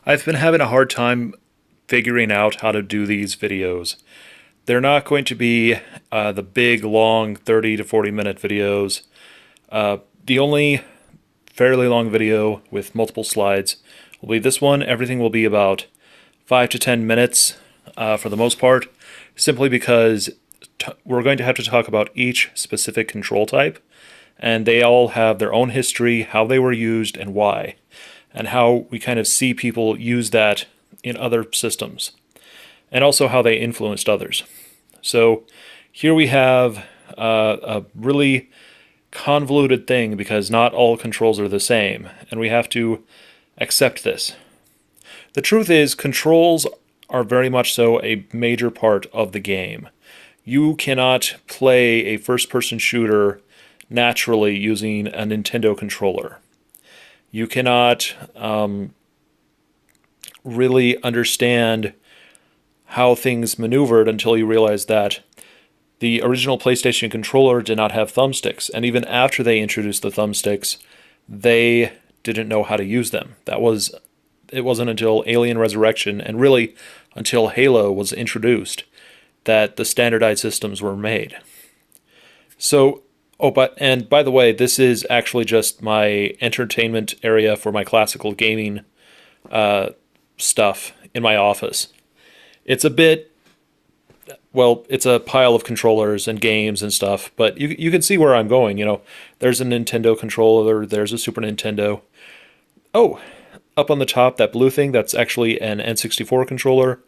I've been having a hard time figuring out how to do these videos. They're not going to be the big, long 30 to 40 minute videos. The only fairly long video with multiple slides will be this one. Everything will be about 5 to 10 minutes for the most part, simply because we're going to have to talk about each specific control type, and they all have their own history, how they were used, and why, and how we kind of see people use that in other systems, and also how they influenced others. So here we have a really convoluted thing because not all controls are the same, and we have to accept this. The truth is, controls are very much so a major part of the game. You cannot play a first person shooter naturally using a Nintendo controller. You cannot really understand how things maneuvered until you realize that the original PlayStation controller did not have thumbsticks, and even after they introduced the thumbsticks, they didn't know how to use them. It wasn't until Alien Resurrection, and really until Halo was introduced, that the standardized systems were made. So, and by the way, this is actually just my entertainment area for my classical gaming stuff in my office. It's a bit, well, it's a pile of controllers and games and stuff, but you can see where I'm going. There's a Nintendo controller, there's a Super Nintendo. Oh, up on the top, that blue thing, that's actually an N64 controller.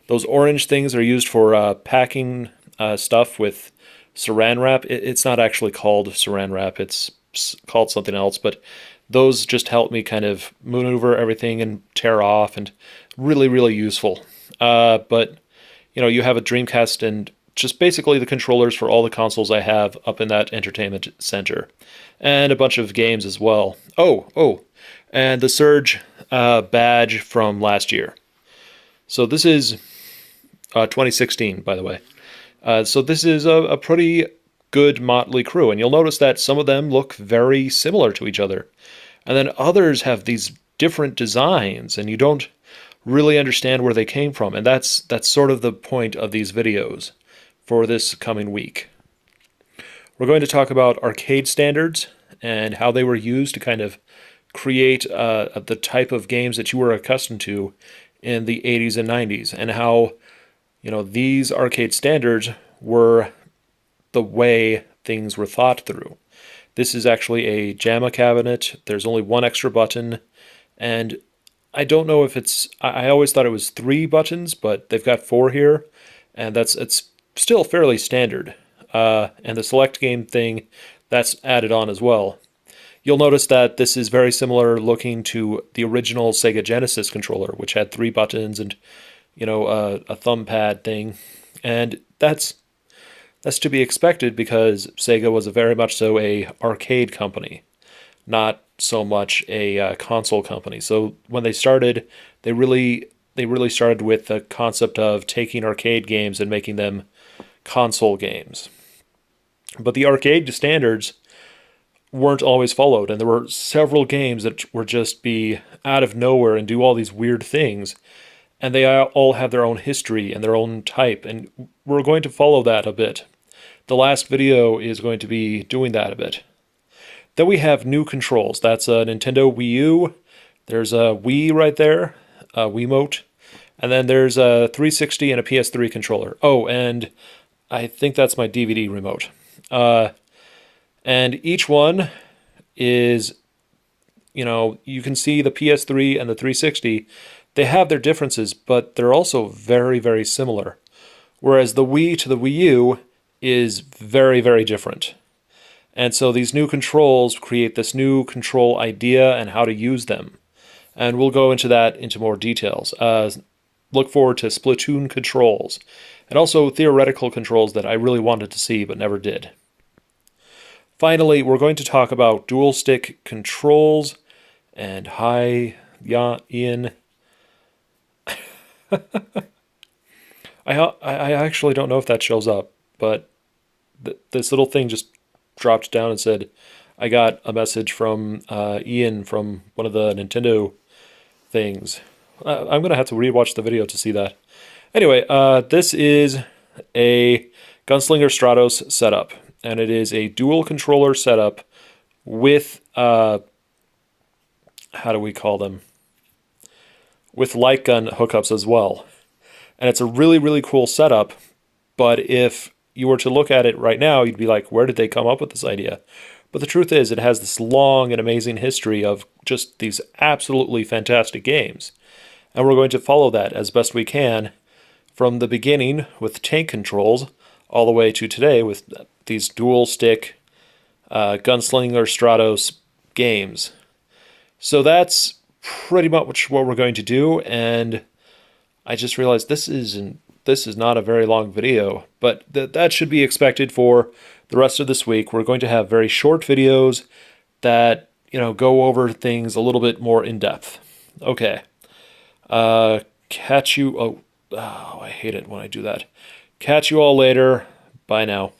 Those orange things are used for packing stuff with saran wrap. It's not actually called saran wrap, it's called something else, but those just help me kind of maneuver everything and tear off, and really, really useful. But you have a Dreamcast and just basically the controllers for all the consoles I have up in that entertainment center, and a bunch of games as well. And the Surge badge from last year. So this is 2016, by the way. So this is a pretty good motley crew, and you'll notice that some of them look very similar to each other, and then others have these different designs, and you don't really understand where they came from, and that's sort of the point of these videos for this coming week. We're going to talk about arcade standards and how they were used to kind of create the type of games that you were accustomed to in the 80s and 90s, and how these arcade standards were the way things were thought through. This is actually a JAMA cabinet. There's only one extra button, and I don't know if I always thought it was 3 buttons, but they've got 4 here, and it's still fairly standard. And the select game thing, that's added on as well. You'll notice that this is very similar looking to the original Sega Genesis controller, which had 3 buttons and a thumb pad thing, and that's to be expected because Sega was very much so a arcade company, not so much a console company. So when they started, they really started with the concept of taking arcade games and making them console games. But the arcade standards weren't always followed, and there were several games that were just be out of nowhere and do all these weird things, and they all have their own history and their own type, and we're going to follow that a bit. The last video is going to be doing that a bit. Then we have new controls. That's a Nintendo Wii U. There's a Wii right there, a Wiimote, and then there's a 360 and a PS3 controller. Oh, and I think that's my DVD remote. And each one is, you can see the PS3 and the 360, they have their differences, but they're also very, very similar. Whereas the Wii to the Wii U is very, very different. And so these new controls create this new control idea and how to use them. And we'll go into that into more details. Look forward to Splatoon controls, and also theoretical controls that I really wanted to see but never did. Finally, we're going to talk about dual stick controls and Ian. I actually don't know if that shows up, but this little thing just dropped down and said, I got a message from Ian from one of the Nintendo things. I'm going to have to rewatch the video to see that. Anyway, this is a Gunslinger Stratos setup, and it is a dual controller setup with, how do we call them? With light gun hookups as well. And it's a really, really cool setup, but if you were to look at it right now, you'd be like, where did they come up with this idea? But the truth is, it has this long and amazing history of just these absolutely fantastic games. And we're going to follow that as best we can from the beginning with tank controls all the way to today with these dual stick Gunslinger Stratos games. So that's pretty much what we're going to do, and I just realized this is not a very long video, but that should be expected for the rest of this week. We're going to have very short videos that, go over things a little bit more in depth. Okay. Catch you. Oh, I hate it when I do that. Catch you all later. Bye now.